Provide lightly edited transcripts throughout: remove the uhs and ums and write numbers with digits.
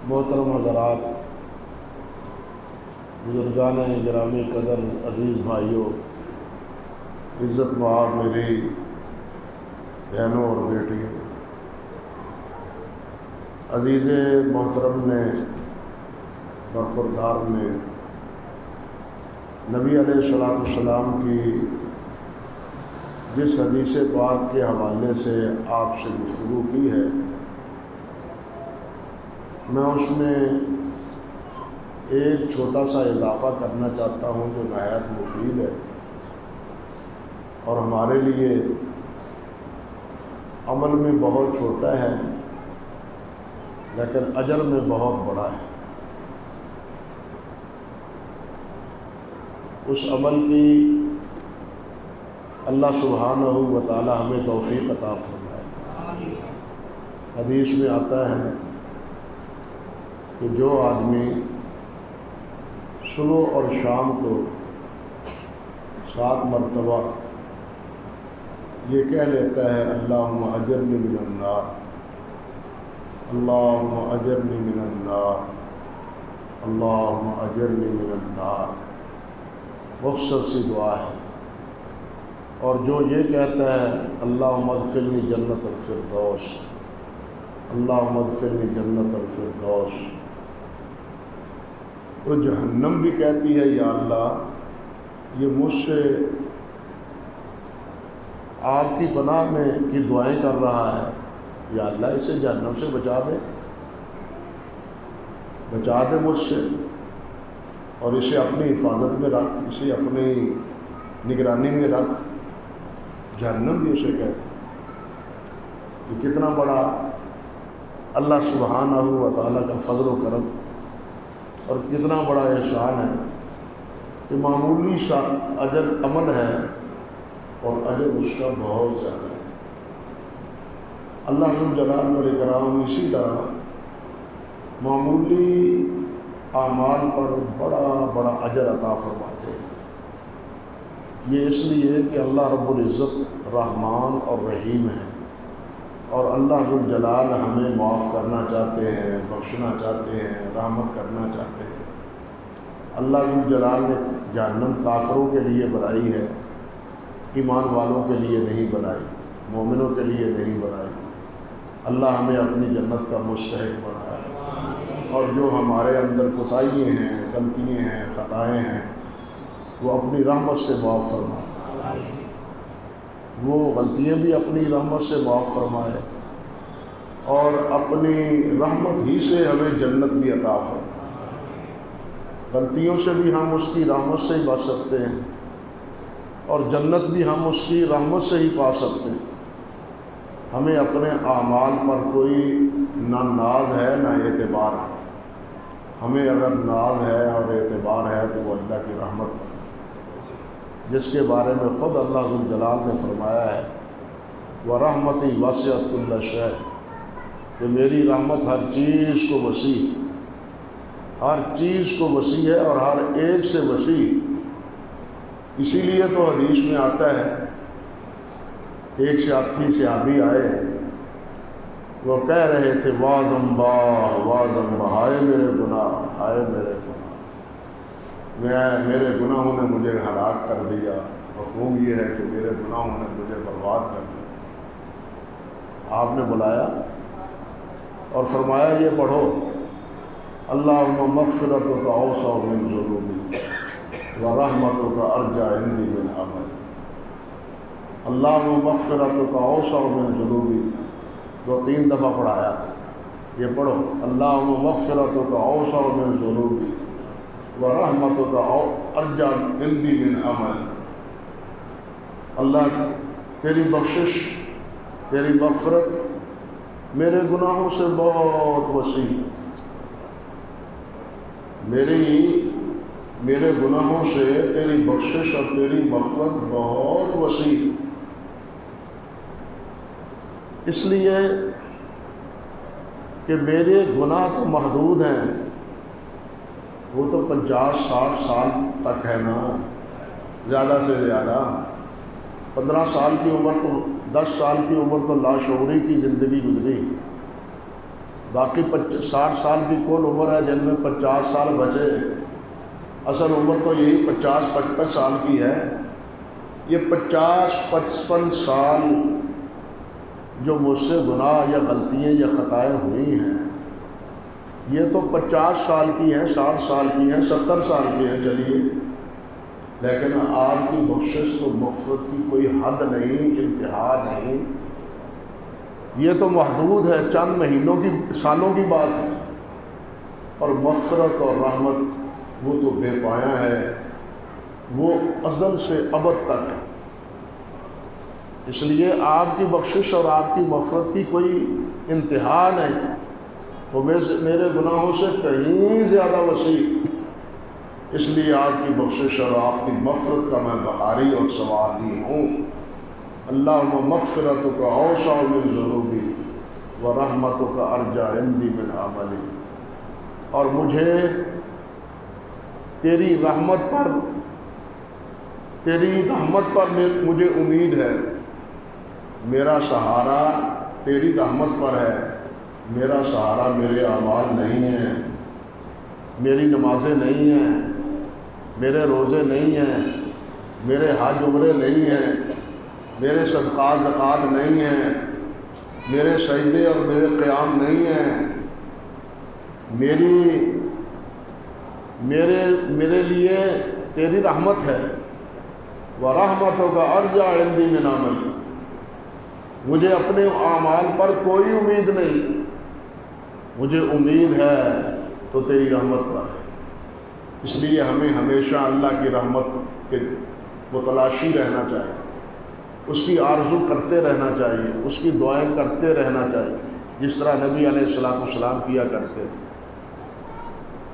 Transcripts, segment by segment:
محترم حضرات، بزرگان گرامی قدر، عزیز بھائیوں، عزت مآب میری بہنوں اور بیٹیوں، عزیز محترم نے برخوردار نے نبی علیہ الصلوۃ والسلام کی جس حدیث پاک کے حوالے سے آپ سے گفتگو کی ہے، میں اس میں ایک چھوٹا سا اضافہ کرنا چاہتا ہوں جو نہایت مفید ہے اور ہمارے لیے عمل میں بہت چھوٹا ہے لیکن اجر میں بہت بڑا ہے۔ اس عمل کی اللہ سبحانہ و تعالی ہمیں توفیق عطا فرمائے۔ حدیث میں آتا ہے کہ جو آدمی صبح اور شام کو 7 مرتبہ یہ کہہ لیتا ہے اللہم اجرنی من النار، اللہم اجرنی من النار، اللہم اجرنی من النار، مختصر سی دعا ہے۔ اور جو یہ کہتا ہے اللہم ادخلنی جنت الفردوس، اللہم ادخلنی جنت الفردوس، تو جہنم بھی کہتی ہے یا اللہ یہ مجھ سے آپ کی پناہ میں کی دعائیں کر رہا ہے، یا اللہ اسے جہنم سے بچا دے مجھ سے، اور اسے اپنی حفاظت میں رکھ، اسے اپنی نگرانی میں رکھ۔ جہنم بھی اسے کہتے ہیں۔ یہ کتنا بڑا اللہ سبحانہ و تعالیٰ کا فضل و کرم اور کتنا بڑا احسان ہے کہ معمولی سا اجر عمل ہے اور اجر اس کا بہت زیادہ ہے۔ اللہ ذو الجلال والاکرام اسی طرح معمولی اعمال پر بڑا بڑا اجر عطا فرماتے ہیں۔ یہ اس لیے کہ اللہ رب العزت رحمان اور رحیم ہے، اور اللہ ذو الجلال ہمیں معاف کرنا چاہتے ہیں، بخشنا چاہتے ہیں، رحمت کرنا چاہتے ہیں۔ اللہ ذو الجلال نے جہنم کافروں کے لیے بنائی ہے، ایمان والوں کے لیے نہیں بنائی، مومنوں کے لیے نہیں بنائی۔ اللہ ہمیں اپنی جنت کا مستحق بنایا ہے، اور جو ہمارے اندر کوتاہیاں ہیں، غلطیاں ہیں، خطائیں ہیں، وہ اپنی رحمت سے معاف فرمائے، وہ غلطیاں بھی اپنی رحمت سے معاف فرمائے، اور اپنی رحمت ہی سے ہمیں جنت بھی عطا فرمائے۔ غلطیوں سے بھی ہم اس کی رحمت سے ہی بچ سکتے ہیں، اور جنت بھی ہم اس کی رحمت سے ہی پا سکتے ہیں۔ ہمیں اپنے اعمال پر کوئی نہ ناز ہے نہ اعتبار ہے۔ ہمیں اگر ناز ہے اور اعتبار ہے تو وہ اللہ کی رحمت پر، جس کے بارے میں خود اللہ ذو الجلال نے فرمایا ہے وَرَحْمَتِي وَسِعَتْ كُلَّ شَيْءٍ، کہ میری رحمت ہر چیز کو وسیع، ہر چیز کو وسیع ہے اور ہر ایک سے وسیع۔ اسی لیے تو حدیث میں آتا ہے کہ ایک ساتھی صحابی آئے، وہ کہہ رہے تھے واذنبا واذنبا، ہائے میرے گناہ، ہائے میرے گناہ، میرے گناہوں نے مجھے ہلاک کر دیا۔ مفہوم یہ ہے کہ میرے گناہوں نے مجھے برباد کر دیا۔ آپ نے بلایا اور فرمایا یہ پڑھو اللہم مغفرتک اوسع من ذنوبی ورحمتک ارجع عندی من عملی، اللہم مغفرتک اوسع من ذنوبی، 2-3 دفعہ پڑھایا۔ یہ پڑھو اللہم مغفرتک اوسع من ذنوبی ورحمتک ارجع عندی من عملی، اللہ تیری بخشش، تیری مغفرت میرے گناہوں سے بہت وسیع، میرے گناہوں سے تیری بخشش اور تیری مغفرت بہت وسیع۔ اس لیے کہ میرے گناہ تو محدود ہیں، وہ تو 50-60 سال تک ہے نا، زیادہ سے زیادہ 15 سال کی عمر تو 10 سال کی عمر تو لاشعوری کی زندگی گزری، باقی 60 سال کی کل عمر ہے، جن میں 50 سال بچے، اصل عمر تو یہی 50-55 سال کی ہے۔ یہ 50-55 سال جو مجھ سے گناہ یا غلطیاں یا خطائیں ہوئی ہیں، یہ تو 50 سال کی ہیں، 60 سال کی ہیں، 70 سال کی ہیں، چلیے، لیکن آپ کی بخشش تو مغفرت کی کوئی حد نہیں، انتہا نہیں، یہ تو محدود ہے، چند مہینوں کی، سالوں کی بات ہے، اور مغفرت اور رحمت وہ تو بے پایاں ہے، وہ ازل سے ابد تک ہے۔ اس لیے آپ کی بخشش اور آپ کی مغفرت کی کوئی انتہا نہیں، وہ میرے گناہوں سے کہیں زیادہ وسیع، اس لیے آپ کی بخشش اور آپ کی مغفرت کا میں بخاری اور سوالی ہوں۔ اللہم مغفرتک اوسع من ذنوبی ورحمتک ارجع عندی من عملی، اور مجھے تیری رحمت پر مجھے امید ہے، میرا سہارا تیری رحمت پر ہے، میرا سہارا میرے اعمال نہیں ہیں، میری نمازیں نہیں ہیں، میرے روزے نہیں ہیں، میرے حج عمرے نہیں ہیں، میرے صدقات زکوٰۃ نہیں ہیں، میرے سجدے اور میرے قیام نہیں ہیں، میرے لیے تیری رحمت ہے۔ وَرَحْمَتُكَ أَرْجَعُ عِنْدِي مِنْ عَمَلِي، مجھے اپنے اعمال پر کوئی امید نہیں، مجھے امید ہے تو تیری رحمت پر ہے۔ اس لیے ہمیں ہمیشہ اللہ کی رحمت کے متلاشی رہنا چاہیے، اس کی آرزو کرتے رہنا چاہیے، اس کی دعائیں کرتے رہنا چاہیے، جس طرح نبی علیہ السلام کیا کرتے تھے۔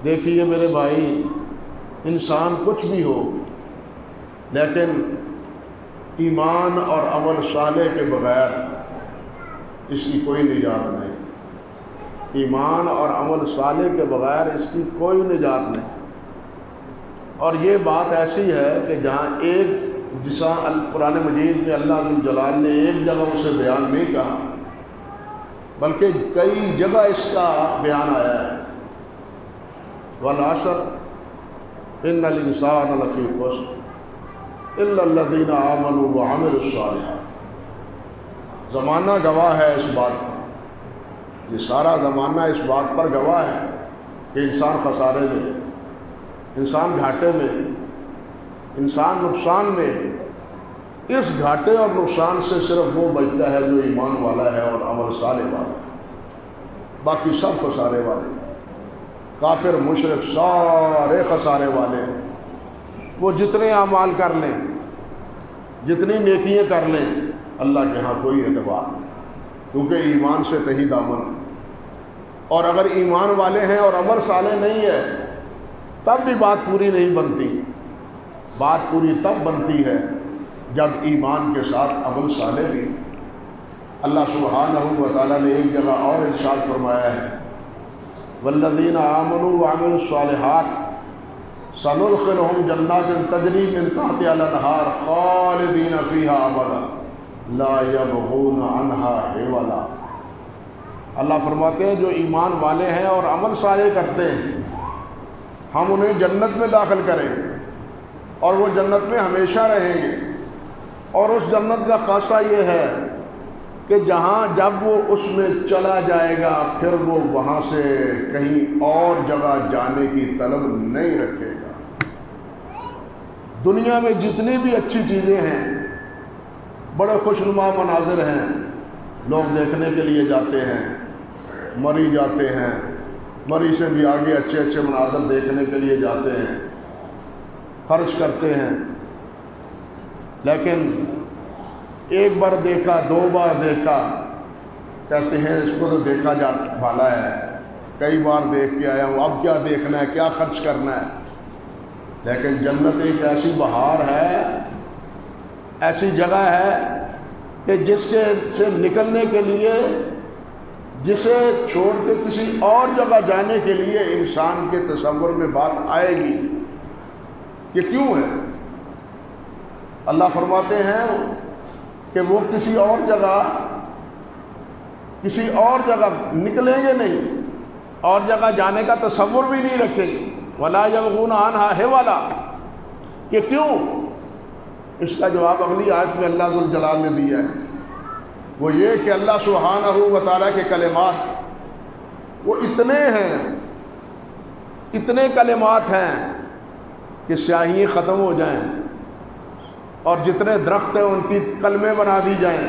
دیکھیے میرے بھائی، انسان کچھ بھی ہو، لیکن ایمان اور عمل صالح کے بغیر اس کی کوئی نجات نہیں، ایمان اور عمل صالح کے بغیر اس کی کوئی نجات نہیں۔ اور یہ بات ایسی ہے کہ جہاں جسا قرآن مجید میں اللہ ذوالجلال نے ایک جگہ اسے بیان نہیں کہا، بلکہ کئی جگہ اس کا بیان آیا ہے۔ وَالْعَصْرِ إِنَّ الْإِنسَانَ لَفِي خُسْرٍ إِلَّا الَّذِينَ آمَنُوا وَعَمِلُوا الصَّالِحَاتِ، زمانہ گواہ ہے اس بات پر، یہ سارا زمانہ اس بات پر گواہ ہے کہ انسان خسارے میں، انسان گھاٹے میں، انسان نقصان میں۔ اس گھاٹے اور نقصان سے صرف وہ بچتا ہے جو ایمان والا ہے اور عمل صالح والا ہے، باقی سب خسارے والے، کافر مشرک سارے خسارے والے ہیں۔ وہ جتنے اعمال کر لیں، جتنی نیکیاں کر لیں، اللہ کے ہاں کوئی اعتبار نہیں، کیونکہ ایمان سے تہی دامن، اور اگر ایمان والے ہیں اور عمل صالح نہیں ہے تب بھی بات پوری نہیں بنتی۔ بات پوری تب بنتی ہے جب ایمان کے ساتھ عمل صالح بھی۔ اللہ سبحانہ و تعالیٰ نے ایک جگہ اور ارشاد فرمایا ہے، والذین آمنوا وعملوا الصالحات سندخلهم جنات تجری من تحتها الانہار خالدین فیہا ابدا لا یبغون عنہا حولا۔ اللہ فرماتے ہیں جو ایمان والے ہیں اور عمل صالح کرتے ہیں، ہم انہیں جنت میں داخل کریں گے اور وہ جنت میں ہمیشہ رہیں گے۔ اور اس جنت کا خاصہ یہ ہے کہ جہاں جب وہ اس میں چلا جائے گا پھر وہ وہاں سے کہیں اور جگہ جانے کی طلب نہیں رکھے گا۔ دنیا میں جتنی بھی اچھی چیزیں ہیں، بڑے خوشنما مناظر ہیں، لوگ دیکھنے کے لیے جاتے ہیں، مری جاتے ہیں، مری سے بھی آگے اچھے اچھے مناظر دیکھنے کے لیے جاتے ہیں، خرچ کرتے ہیں، لیکن ایک بار دیکھا، دو بار دیکھا، کہتے ہیں اس کو تو دیکھا جا بھالا ہے، کئی بار دیکھ کے آیا ہوں، اب کیا دیکھنا ہے، کیا خرچ کرنا ہے۔ لیکن جنت ایک ایسی بہار ہے، ایسی جگہ ہے کہ جس کے سے نکلنے کے لیے، جسے چھوڑ کے کسی اور جگہ جانے کے لیے انسان کے تصور میں بات آئے گی۔ یہ کیوں ہے؟ اللہ فرماتے ہیں کہ وہ کسی اور جگہ کسی اور جگہ نکلیں گے نہیں، اور جگہ جانے کا تصور بھی نہیں رکھیں گے۔ وَلَا يَبْغُونَ عَنْهَا حِوَلًا، کہ کیوں؟ اس کا جواب اگلی آیت میں اللہ ذوالجلال نے دیا ہے، وہ یہ کہ اللہ سبحانہ و تعالیٰ کے کلمات وہ اتنے ہیں، اتنے کلمات ہیں کہ سیاہی ختم ہو جائیں، اور جتنے درخت ہیں ان کی کلمیں بنا دی جائیں،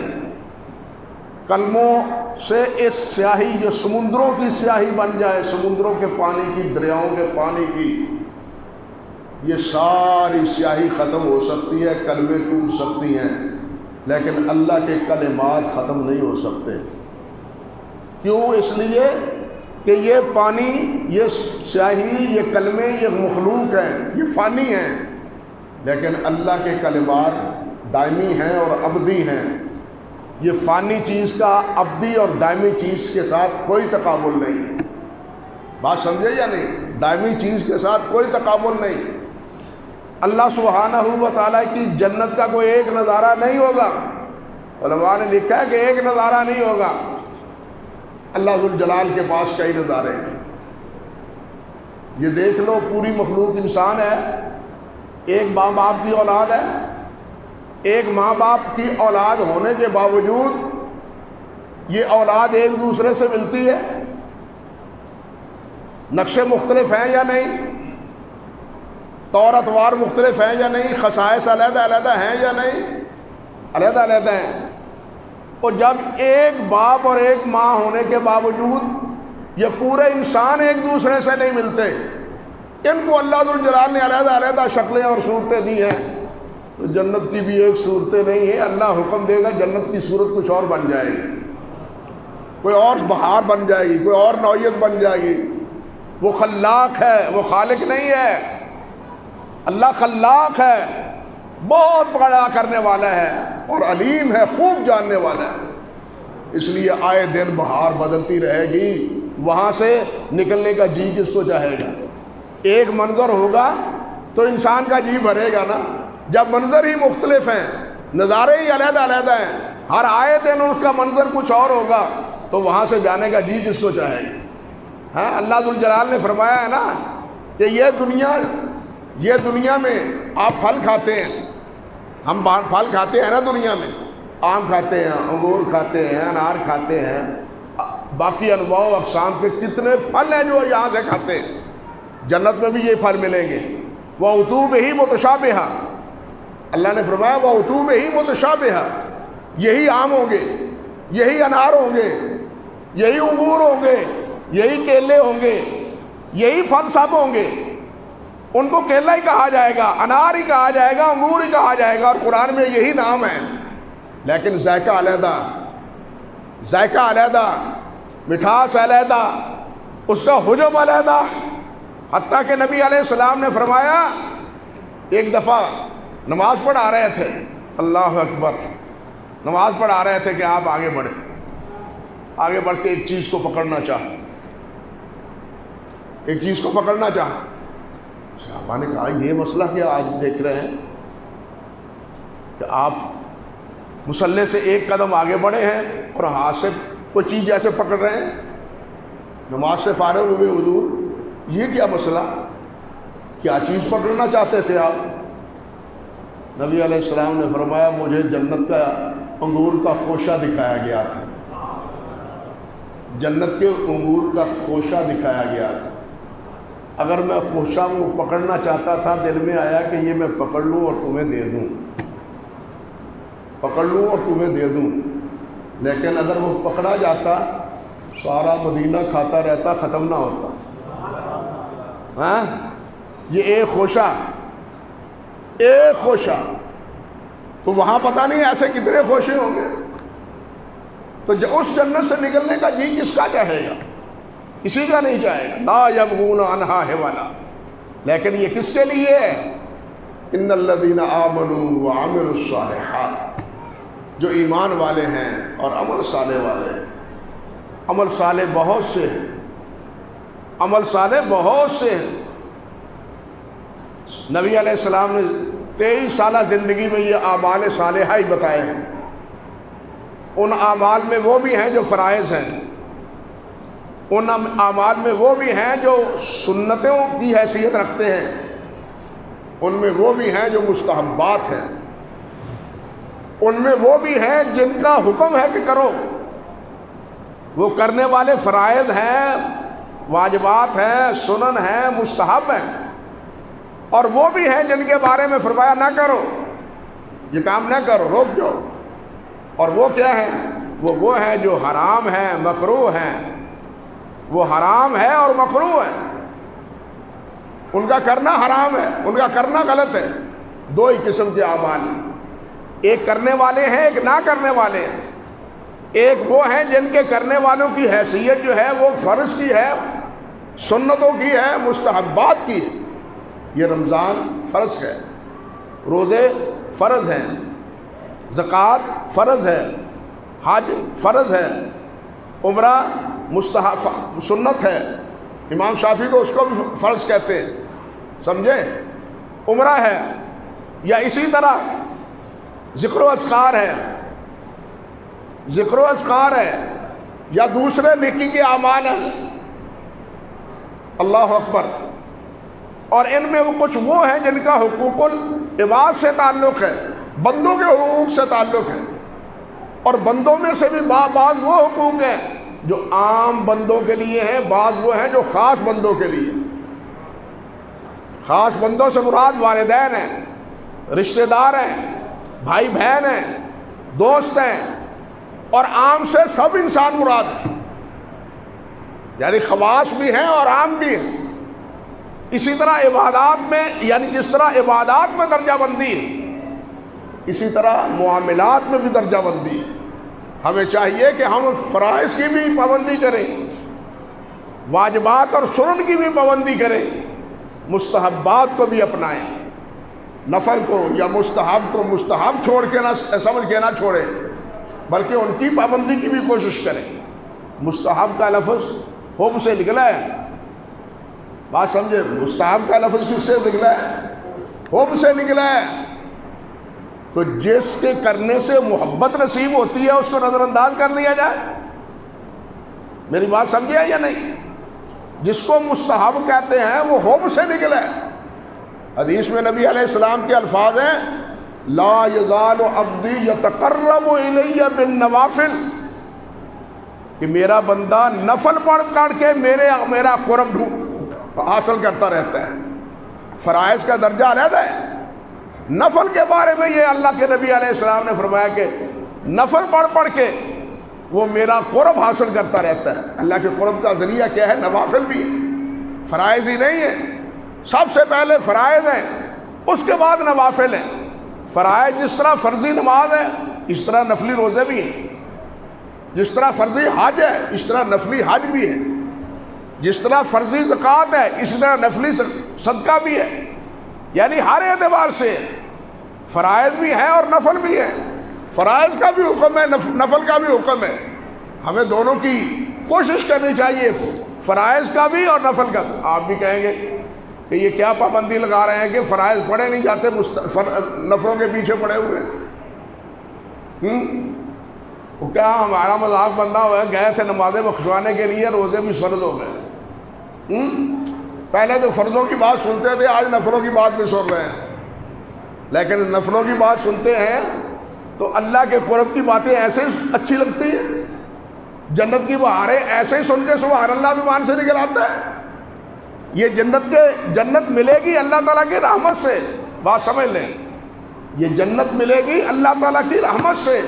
کلموں سے اس سیاہی جو سمندروں کی سیاہی بن جائے، سمندروں کے پانی کی، دریاؤں کے پانی کی، یہ ساری سیاہی ختم ہو سکتی ہے، کلمیں ٹوٹ سکتی ہیں، لیکن اللہ کے کلمات ختم نہیں ہو سکتے۔ کیوں؟ اس لیے کہ یہ پانی، یہ سیاہی، یہ کلمے، یہ مخلوق ہیں، یہ فانی ہیں، لیکن اللہ کے کلمات دائمی ہیں اور ابدی ہیں۔ یہ فانی چیز کا ابدی اور دائمی چیز کے ساتھ کوئی تقابل نہیں ہے۔ بات سمجھے یا نہیں؟ دائمی چیز کے ساتھ کوئی تقابل نہیں۔ اللہ سبحانہ و تعالیٰ کی جنت کا کوئی ایک نظارہ نہیں ہوگا، علماء نے لکھا ہے کہ ایک نظارہ نہیں ہوگا، اللہ ذوالجلال کے پاس کئی نظارے ہیں۔ یہ دیکھ لو، پوری مخلوق انسان ہے، ایک ماں باپ کی اولاد ہے، ایک ماں باپ کی اولاد ہونے کے باوجود یہ اولاد ایک دوسرے سے ملتی ہے، نقشے مختلف ہیں یا نہیں، طور اطوار مختلف ہیں یا نہیں، خصائص علیحدہ علیحدہ ہیں یا نہیں، علیحدہ علیحدہ ہیں۔ اور جب ایک باپ اور ایک ماں ہونے کے باوجود یہ پورے انسان ایک دوسرے سے نہیں ملتے، ان کو اللہ ذوالجلال نے علیحدہ علیحدہ شکلیں اور صورتیں دی ہیں، تو جنت کی بھی ایک صورتیں نہیں ہیں۔ اللہ حکم دے گا جنت کی صورت کچھ اور بن جائے گی، کوئی اور بہار بن جائے گی، کوئی اور نوعیت بن جائے گی۔ وہ خلاق ہے، وہ خالق نہیں ہے۔ اللہ خلاق ہے، بہت بڑا کرنے والا ہے، اور علیم ہے، خوب جاننے والا ہے۔ اس لیے آئے دن بہار بدلتی رہے گی، وہاں سے نکلنے کا جی کس کو چاہے گا؟ ایک منظر ہوگا تو انسان کا جی بھرے گا نا، جب منظر ہی مختلف ہیں، نظارے ہی علیحدہ علیحدہ ہیں، ہر آئے دن اس کا منظر کچھ اور ہوگا، تو وہاں سے جانے کا جی کس کو چاہے گا؟ ہاں، اللہ ذوالجلال نے فرمایا ہے نا کہ یہ دنیا میں آپ پھل کھاتے ہیں، ہم پھل کھاتے ہیں نا دنیا میں، آم کھاتے ہیں، انگور کھاتے ہیں، انار کھاتے ہیں، باقی انواع و اقسام کے کتنے پھل ہیں جو یہاں سے کھاتے ہیں۔ جنت میں بھی یہ پھل ملیں گے۔ وَأُتُوا بِهِ مُتَشَابِهًا، اللہ نے فرمایا وَأُتُوا بِهِ مُتَشَابِهًا، یہی آم ہوں گے، یہی انار ہوں گے، یہی انگور ہوں گے، یہی کیلے ہوں گے، یہی پھل سب ہوں گے۔ ان کو کیلا ہی کہا جائے گا، انار ہی کہا جائے گا، انگور ہی کہا جائے گا، اور قرآن میں یہی نام ہے، لیکن ذائقہ علیحدہ، ذائقہ علیحدہ، مٹھاس علیحدہ، اس کا حجم علیحدہ۔ حتیٰ کہ نبی علیہ السلام نے فرمایا، ایک دفعہ نماز پڑھا رہے تھے، اللہ اکبر، نماز پڑھا رہے تھے کہ آپ آگے بڑھیں، آگے بڑھ کے ایک چیز کو پکڑنا چاہا، ایک چیز کو پکڑنا چاہا۔ صحابہ نے کہا یہ مسئلہ کیا آج دیکھ رہے ہیں کہ آپ مصلی سے ایک قدم آگے بڑھے ہیں اور ہاتھ سے کوئی چیز جیسے پکڑ رہے ہیں، نماز سے فارغ ہوئے حضور، یہ کیا مسئلہ، کیا چیز پکڑنا چاہتے تھے آپ؟ نبی علیہ السلام نے فرمایا مجھے جنت کا انگور کا خوشہ دکھایا گیا تھا، جنت کے انگور کا خوشہ دکھایا گیا تھا۔ اگر میں خوشہ کو پکڑنا چاہتا تھا، دل میں آیا کہ یہ میں پکڑ لوں اور تمہیں دے دوں، پکڑ لوں اور تمہیں دے دوں، لیکن اگر وہ پکڑا جاتا سارا مدینہ کھاتا رہتا، ختم نہ ہوتا۔ ہاں، یہ ایک خوشہ، ایک خوشہ، تو وہاں پتہ نہیں ایسے کتنے خوشے ہوں گے۔ تو اس جنت سے نکلنے کا جی کس کا چاہے گا؟ کسی کا نہیں چاہے گا۔ لا یبغون عنہا حولا، لیکن یہ کس کے لیے ہے؟ ان الذین آمنوا وعملوا الصالحات، جو ایمان والے ہیں اور عمل صالح والے ہیں۔ عمل صالح بہت سے ہیں، عمل صالح بہت سے ہیں۔ نبی علیہ السلام نے 23 سالہ زندگی میں یہ اعمال صالحہ ہی بتائے ہیں، ان اعمال میں وہ بھی ہیں جو فرائض ہیں، ان اعمال میں وہ بھی ہیں جو سنتوں کی حیثیت رکھتے ہیں، ان میں وہ بھی ہیں جو مستحبات ہیں، ان میں وہ بھی ہیں جن کا حکم ہے کہ کرو، وہ کرنے والے فرائض ہیں، واجبات ہیں، سنن ہیں، مستحب ہیں، اور وہ بھی ہیں جن کے بارے میں فرمایا نہ کرو، یہ کام نہ کرو، روک جاؤ، اور وہ کیا ہیں؟ وہ ہیں جو حرام ہیں، مکروہ ہیں، وہ حرام ہے اور مکروہ ہے، ان کا کرنا حرام ہے، ان کا کرنا غلط ہے۔ دو ہی قسم کے اعمال ہیں، ایک کرنے والے ہیں، ایک نہ کرنے والے ہیں۔ ایک وہ ہیں جن کے کرنے والوں کی حیثیت جو ہے وہ فرض کی ہے، سنتوں کی ہے، مستحبات کی ہے۔ یہ رمضان فرض ہے، روزے فرض ہیں، زکوٰۃ فرض ہے، حج فرض ہے، عمرہ مستحب سنت ہے، امام شافعی تو اس کو بھی فرض کہتے ہیں، سمجھے؟ عمرہ ہے، یا اسی طرح ذکر و اذکار ہے، ذکر و اذکار ہے، یا دوسرے نیکی کے اعمال ہیں، اللہ اکبر۔ اور ان میں وہ کچھ وہ ہیں جن کا حقوق العباد سے تعلق ہے، بندوں کے حقوق سے تعلق ہے، اور بندوں میں سے بھی بعض وہ حقوق ہیں جو عام بندوں کے لیے ہیں، بعض وہ ہیں جو خاص بندوں کے لیے۔ خاص بندوں سے مراد والدین ہیں، رشتہ دار ہیں، بھائی بہن ہیں، دوست ہیں، اور عام سے سب انسان مراد ہیں، یعنی خواص بھی ہیں اور عام بھی ہیں۔ اسی طرح عبادات میں، یعنی جس طرح عبادات میں درجہ بندی ہے، اسی طرح معاملات میں بھی درجہ بندی ہے۔ ہمیں چاہیے کہ ہم فرائض کی بھی پابندی کریں، واجبات اور سنن کی بھی پابندی کریں، مستحبات کو بھی اپنائیں، نفل کو یا مستحب کو مستحب چھوڑ کے نہ سمجھ کے نہ چھوڑیں، بلکہ ان کی پابندی کی بھی کوشش کریں۔ مستحب کا لفظ حب سے نکلا ہے، بات سمجھے؟ مستحب کا لفظ کس سے نکلا ہے؟ حب سے نکلا ہے۔ تو جس کے کرنے سے محبت نصیب ہوتی ہے اس کو نظر انداز کر دیا جائے؟ میری بات سمجھے یا نہیں؟ جس کو مستحب کہتے ہیں وہ حب سے نکلا ہے۔ حدیث میں نبی علیہ السلام کے الفاظ ہیں، لا یزال عبدی یتقرب الی بالنوافل، کہ میرا بندہ نفل پڑھ کر کے میرا قرب حاصل کرتا رہتا ہے۔ فرائض کا درجہ علیحدہ ہے، نفل کے بارے میں یہ اللہ کے نبی علیہ السلام نے فرمایا کہ نفل پڑھ کے وہ میرا قرب حاصل کرتا رہتا ہے۔ اللہ کے قرب کا ذریعہ کیا ہے؟ نوافل بھی ہے، فرائض ہی نہیں ہے۔ سب سے پہلے فرائض ہیں، اس کے بعد نوافل ہیں۔ فرائض جس طرح فرضی نماز ہے اس طرح نفلی روزے بھی ہیں، جس طرح فرضی حج ہے اس طرح نفلی حج بھی ہے، جس طرح فرضی زکوٰۃ ہے اسی طرح نفلی صدقہ بھی ہے۔ یعنی ہر اعتبار سے فرائض بھی ہیں اور نفل بھی ہیں، فرائض کا بھی حکم ہے، نفل کا بھی حکم ہے۔ ہمیں دونوں کی کوشش کرنی چاہیے، فرائض کا بھی اور نفل کا بھی۔ آپ بھی کہیں گے کہ یہ کیا پابندی لگا رہے ہیں کہ فرائض پڑھے نہیں جاتے، نفلوں کے پیچھے پڑے ہوئے ہیں؟ وہ کیا ہمارا مذاق بندہ ہوا ہے، گئے تھے نمازیں بخشوانے کے لیے، روزے بھی فرض ہو گئے۔ پہلے تو فرضوں کی بات سنتے تھے، آج نفلوں کی بات بھی سن رہے ہیں۔ لیکن نفلوں کی بات سنتے ہیں تو اللہ کے قرب کی باتیں ایسے اچھی لگتی ہیں، جنت کی بہاریں ایسے ہی سن کے سبحان اللہ زبان سے نکل آتا ہے۔ یہ جنت ملے گی اللہ تعالیٰ کی رحمت سے، بات سمجھ لیں، یہ جنت ملے گی اللہ تعالیٰ کی رحمت سے،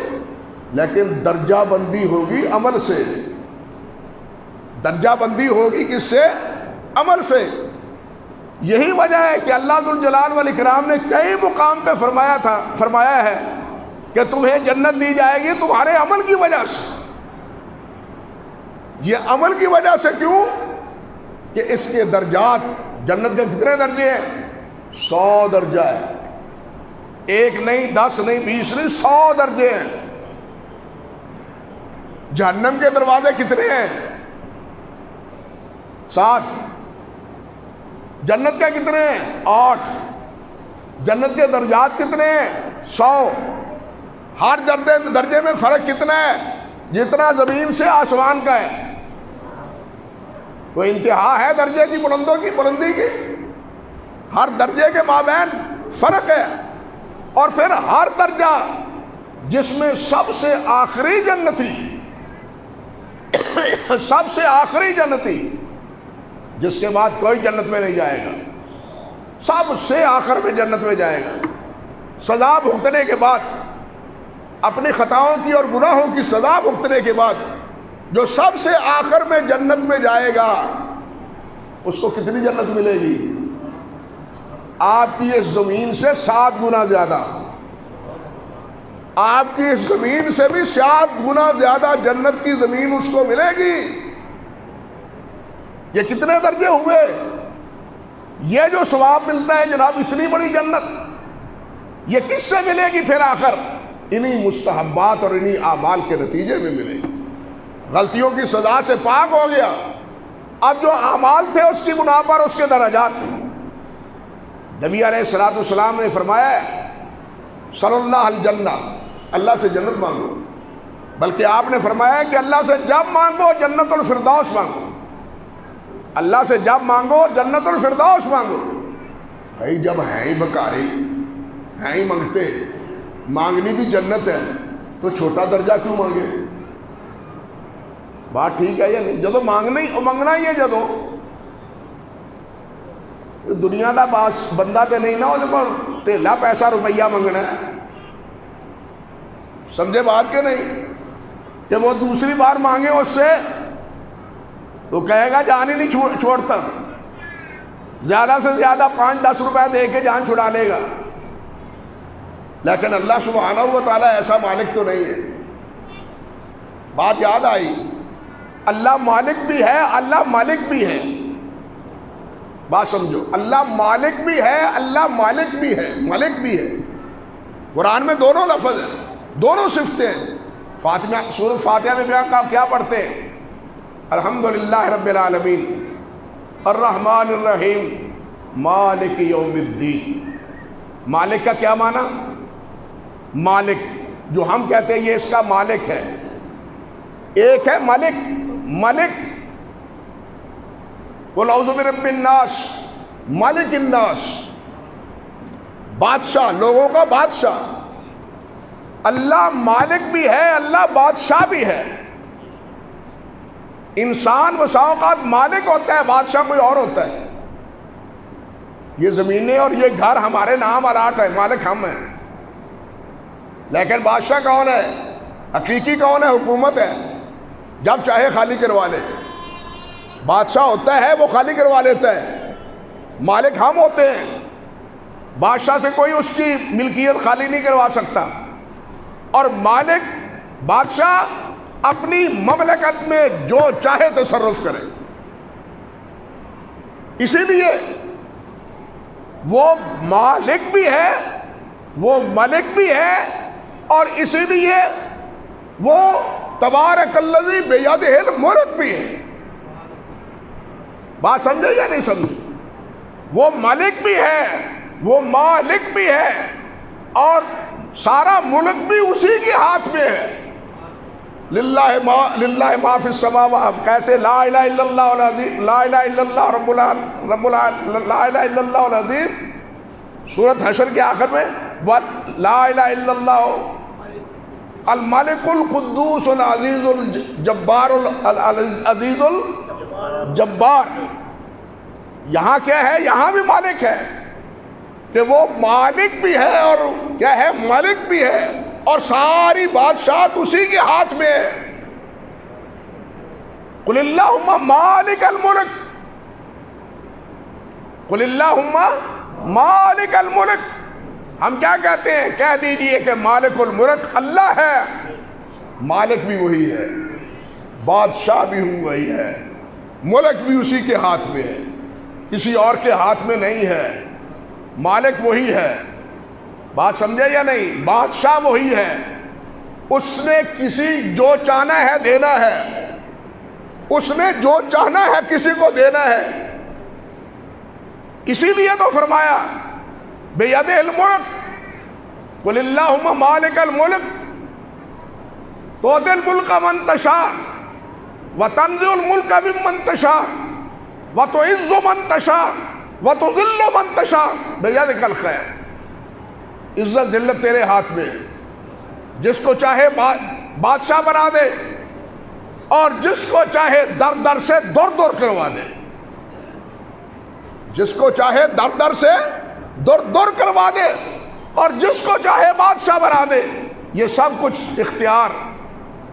لیکن درجہ بندی ہوگی عمل سے۔ درجہ بندی ہوگی کس سے؟ عمل سے۔ یہی وجہ ہے کہ اللہ ذوالجلال والاکرام نے کئی مقام پہ فرمایا ہے کہ تمہیں جنت دی جائے گی تمہارے عمل کی وجہ سے۔ یہ عمل کی وجہ سے کیوں؟ کہ اس کے درجات، جنت کے کتنے درجے ہیں؟ 100 درجہ ہے، 1 نہیں، 10 نہیں، 20 نہیں، 100 درجے ہیں۔ جہنم کے دروازے کتنے ہیں؟ 7۔ جنت کے کتنے ہیں؟ 8۔ جنت کے درجات کتنے ہیں؟ 100۔ ہر درجے میں فرق کتنا ہے؟ جتنا زمین سے آسمان کا ہے. کوئی انتہا ہے درجے کی بلندی کی؟ ہر درجے کے مابین فرق ہے. اور پھر ہر درجہ جس میں سب سے آخری جنتی سب سے آخری جنتی جس کے بعد کوئی جنت میں نہیں جائے گا، سب سے آخر میں جنت میں جائے گا، سزا بھگتنے کے بعد، اپنی خطاؤں کی اور گناہوں کی سزا بھگتنے کے بعد جو سب سے آخر میں جنت میں جائے گا، اس کو کتنی جنت ملے گی؟ آپ کی اس زمین سے 7 گنا زیادہ، آپ کی اس زمین سے بھی 7 گنا زیادہ جنت کی زمین اس کو ملے گی. یہ کتنے درجے ہوئے؟ یہ جو ثواب ملتا ہے جناب، اتنی بڑی جنت، یہ کس سے ملے گی پھر آخر؟ انہی مستحبات اور انہی اعمال کے نتیجے میں ملے گی. غلطیوں کی سزا سے پاک ہو گیا، اب جو اعمال تھے اس کی بنا پر اس کے درجات تھے. نبی علیہ الصلوۃ والسلام نے فرمایا ہے صلی اللہ الجنہ، اللہ سے جنت مانگو، بلکہ آپ نے فرمایا کہ اللہ سے جب مانگو جنت الفردوس مانگو، اللہ سے جب مانگو جنت الفردوس مانگو. بھائی جب ہیں ہی بکاری، ہیں ہی منگتے، مانگنی بھی جنت ہے، تو چھوٹا درجہ کیوں مانگے؟ بات ٹھیک ہے یا نہیں؟ جدو منگنا ہی ہے، جدو دنیا کا بندہ تے نہیں نا، وہ تیلا پیسہ روپیہ منگنا ہے. سمجھے بات کے نہیں؟ کہ وہ دوسری بار مانگے اس سے تو کہے گا جان ہی نہیں چھوڑتا، زیادہ سے زیادہ 5-10 روپے دے کے جان چھڑا لے گا. لیکن اللہ سبحانہ و تعالیٰ ایسا مالک تو نہیں ہے. بات یاد آئی؟ اللہ مالک بھی ہے، اللہ مالک بھی ہے. بات سمجھو، اللہ مالک بھی ہے، اللہ مالک بھی ہے، ملک بھی ہے. قرآن میں دونوں لفظ ہیں، دونوں صفتیں ہیں. سورۃ فاتحہ میں کیا پڑھتے ہیں؟ الحمدللہ رب العالمین الرحمن الرحیم مالک یوم الدین. مالک کا کیا معنی؟ مالک جو ہم کہتے ہیں یہ اس کا مالک ہے. ایک ہے ملک قل اعوذ برب الناس ملک الناس، بادشاہ، لوگوں کا بادشاہ. اللہ مالک بھی ہے، اللہ بادشاہ بھی ہے. انسان بسا اوقات مالک ہوتا ہے، بادشاہ کوئی اور ہوتا ہے. یہ زمینیں اور یہ گھر ہمارے نام الاٹ ہے، مالک ہم ہیں، لیکن بادشاہ کون ہے؟ حقیقی کون ہے؟ حکومت ہے، جب چاہے خالی کروا لے. بادشاہ ہوتا ہے وہ خالی کروا لیتا ہے، مالک ہم ہوتے ہیں. بادشاہ سے کوئی اس کی ملکیت خالی نہیں کروا سکتا. اور مالک بادشاہ اپنی مملکت میں جو چاہے تصرف کرے. اسی لیے وہ مالک بھی ہے، وہ ملک بھی ہے، اور اسی لیے وہ تبارک الذی بیدہ الملک بھی ہے. بات سمجھے یا نہیں سمجھے؟ وہ ملک بھی ہے، وہ مالک بھی ہے، اور سارا ملک بھی اسی کے ہاتھ میں ہے. للہ ما فی السماوات، کیسے؟ لا الہ الا اللہ العظیم، لا الہ الا اللہ لا الہ الا اللہ العظیم. سورۃ حشر کے آخر میں لا الہ الا اللہ الملک القدوس العزیز الجبار العزیز الجبار. یہاں کیا ہے؟ یہاں بھی مالک ہے، کہ وہ مالک بھی ہے اور کیا ہے؟ ملک بھی ہے، اور ساری بادشاہت اسی کے ہاتھ میں ہے. قل اللہم مالک الملک، قل اللہم مالک الملک. ہم کیا کہتے ہیں؟ کہہ دیجئے کہ مالک الملک اللہ ہے، مالک بھی وہی ہے، بادشاہ بھی وہی ہے، ملک بھی اسی کے ہاتھ میں ہے، کسی اور کے ہاتھ میں نہیں ہے. مالک وہی ہے. بات سمجھے یا نہیں؟ بادشاہ وہی ہے، اس نے کسی جو چاہنا ہے دینا ہے، اس نے جو چاہنا ہے کسی کو دینا ہے. اسی لیے تو فرمایا بیدہ الملک، قل اللہم مالک الملک تؤتی الملک من تشاء وتنزع الملک ممن تشاء وتعز من تشاء وتذل من تشاء بیدک الخیر۔ عزت ذلت تیرے ہاتھ میں ہے، جس کو چاہے بادشاہ بنا دے اور جس کو چاہے در در سے دور دور کروا دے، جس کو چاہے در در سے دور دور کروا دے اور جس کو چاہے بادشاہ بنا دے۔ یہ سب کچھ اختیار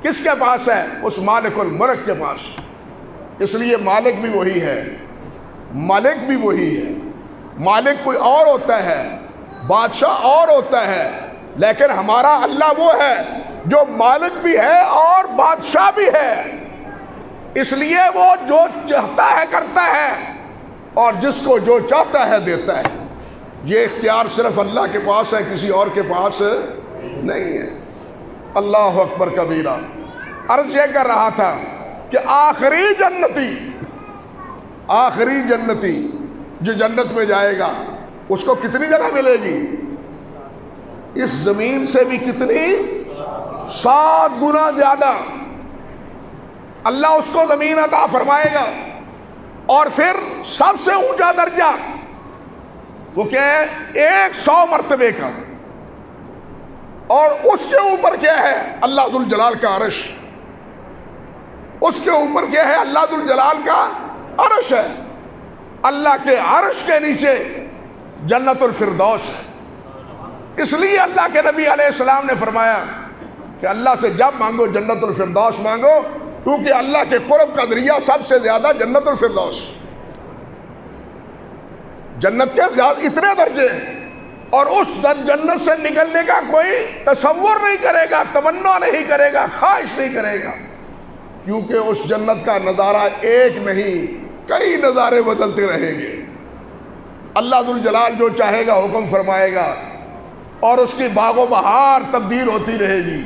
کس کے پاس ہے؟ اس مالک الملک کے پاس۔ اس لیے مالک بھی وہی ہے، مالک بھی وہی ہے۔ مالک کوئی اور ہوتا ہے، بادشاہ اور ہوتا ہے، لیکن ہمارا اللہ وہ ہے جو مالک بھی ہے اور بادشاہ بھی ہے۔ اس لیے وہ جو چاہتا ہے کرتا ہے اور جس کو جو چاہتا ہے دیتا ہے۔ یہ اختیار صرف اللہ کے پاس ہے، کسی اور کے پاس نہیں ہے۔ اللہ اکبر کبیرہ۔ عرض یہ کر رہا تھا کہ آخری جنتی جو جنت میں جائے گا اس کو کتنی جگہ ملے گی؟ اس زمین سے بھی کتنی؟ 7 گنا زیادہ اللہ اس کو زمین عطا فرمائے گا۔ اور پھر سب سے اونچا درجہ وہ کیا ہے؟ 100 مرتبے کا۔ اور اس کے اوپر کیا ہے؟ اللہ ذوالجلال کا عرش۔ اس کے اوپر کیا ہے؟ اللہ ذوالجلال کا عرش ہے۔ اللہ کے عرش کے نیچے جنت الفردوس ہے۔ اس لیے اللہ کے نبی علیہ السلام نے فرمایا کہ اللہ سے جب مانگو جنت الفردوس مانگو، کیونکہ اللہ کے قرب کا ذریعہ سب سے زیادہ جنت الفردوس۔ جنت کے اتنے درجے ہیں اور اس جنت سے نکلنے کا کوئی تصور نہیں کرے گا، تمنا نہیں کرے گا، خواہش نہیں کرے گا، کیونکہ اس جنت کا نظارہ ایک نہیں، کئی نظارے بدلتے رہیں گے۔ اللہ ذوالجلال جو چاہے گا حکم فرمائے گا اور اس کی باغ و بہار تبدیل ہوتی رہے گی،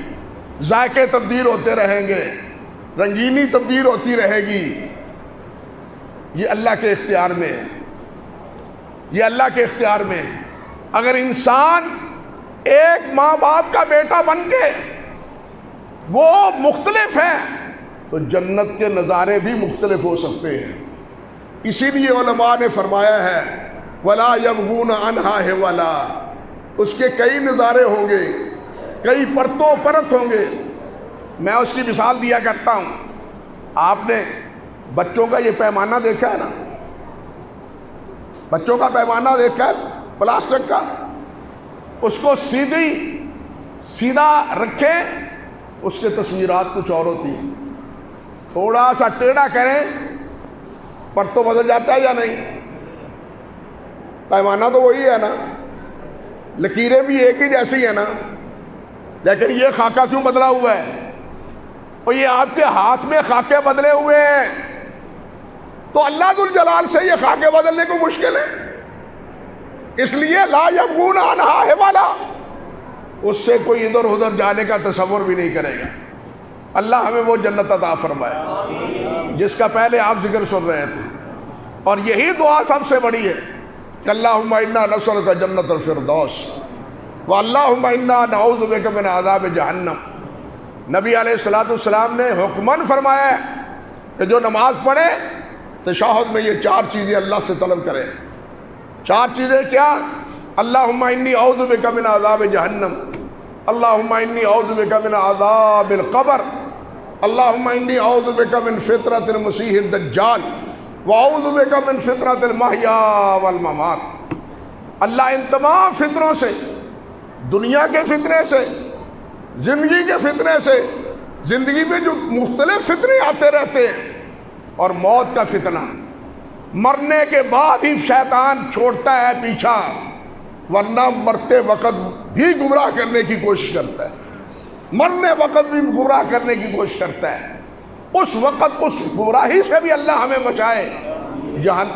ذائقے تبدیل ہوتے رہیں گے، رنگینی تبدیل ہوتی رہے گی۔ یہ اللہ کے اختیار میں ہے، یہ اللہ کے اختیار میں ہے۔ اگر انسان ایک ماں باپ کا بیٹا بن کے وہ مختلف ہے تو جنت کے نظارے بھی مختلف ہو سکتے ہیں۔ اسی لیے علماء نے فرمایا ہے وَلَا يَبْغُونَ عَنْهَا حِوَلًا، اس کے کئی نظارے ہوں گے، کئی پرتوں پرت ہوں گے۔ میں اس کی مثال دیا کرتا ہوں۔ آپ نے بچوں کا یہ پیمانہ دیکھا ہے نا، بچوں کا پیمانہ دیکھا ہے پلاسٹک کا، اس کو سیدھا رکھیں، اس کے تصویرات کچھ اور ہوتی ہیں، تھوڑا سا ٹیڑھا کریں پر تو بدل جاتا ہے یا نہیں؟ پیمانہ تو وہی ہے نا، لکیریں بھی ایک ہی جیسی ہیں نا، لیکن یہ خاکہ کیوں بدلا ہوا ہے؟ اور یہ آپ کے ہاتھ میں خاکے بدلے ہوئے ہیں، تو اللہ ذوالجلال سے یہ خاکے بدلنے کو مشکل ہے۔ اس لیے لا یبغون عنہا حولا، اس سے کوئی ادھر ادھر جانے کا تصور بھی نہیں کرے گا۔ اللہ ہمیں وہ جنت عطا فرمائے جس کا پہلے آپ ذکر سن رہے تھے، اور یہی دعا سب سے بڑی ہے کہ اللہم انا نسألک جنت الفردوس واللہم انا نعوذ بک من عذاب جہنم۔ نبی علیہ السلام نے حکماً فرمایا ہے کہ جو نماز پڑھے تشہد میں یہ 4 چیزیں اللہ سے طلب کرے۔ 4 چیزیں کیا؟ اللہم انی اعوذ بک من عذاب جہنم، اللہم انی اعوذ بک من عذاب القبر، اللہم انی اعوذ بک من فتنۃ المسیح الدجال واعوذ بک من فتنۃ المحیا والممات۔ اللہ ان تمام فتنوں سے، دنیا کے فتنے سے، زندگی کے فتنے سے، زندگی میں جو مختلف فتنے آتے رہتے ہیں، اور موت کا فتنہ، مرنے کے بعد ہی شیطان چھوڑتا ہے پیچھا، ورنہ مرتے وقت بھی گمراہ کرنے کی کوشش کرتا ہے، مرنے وقت بھی گمراہ کرنے کی کوشش کرتا ہے۔ اس وقت اس گمراہی سے بھی اللہ ہمیں بچائے،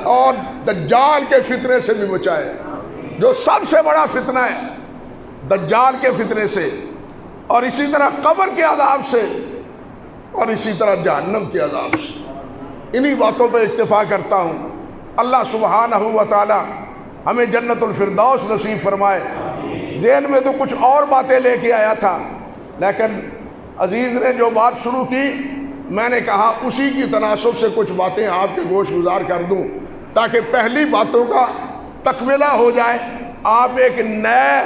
اور دجال کے فتنے سے بھی بچائے، جو سب سے بڑا فتنہ ہے، دجال کے فتنے سے، اور اسی طرح قبر کے عذاب سے، اور اسی طرح جہنم کے عذاب سے۔ انہی باتوں پہ اکتفا کرتا ہوں۔ اللہ سبحانہ و تعالی ہمیں جنت الفردوس نصیب فرمائے۔ ذہن میں تو کچھ اور باتیں لے کے آیا تھا، لیکن عزیز نے جو بات شروع کی میں نے کہا اسی کی تناسب سے کچھ باتیں آپ کے گوش گزار کر دوں تاکہ پہلی باتوں کا تکملہ ہو جائے، آپ ایک نئے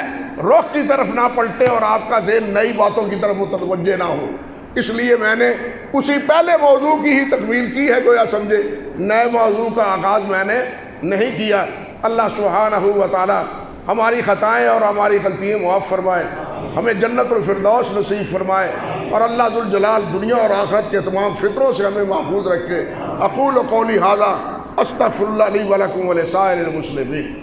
رخ کی طرف نہ پلٹیں اور آپ کا ذہن نئی باتوں کی طرف متوجہ نہ ہو۔ اس لیے میں نے اسی پہلے موضوع کی ہی تکمیل کی ہے، گویا سمجھے نئے موضوع کا آغاز میں نے نہیں کیا۔ اللہ سبحانہ و تعالی ہماری خطائیں اور ہماری غلطیاں معاف فرمائے، ہمیں جنت الفردوس نصیب فرمائے، اور اللہ ذوالجلال دنیا اور آخرت کے تمام فطروں سے ہمیں محفوظ رکھے۔ اقول قولی ھذا استغفر اللہ لی ولکم ولسائر المسلمین۔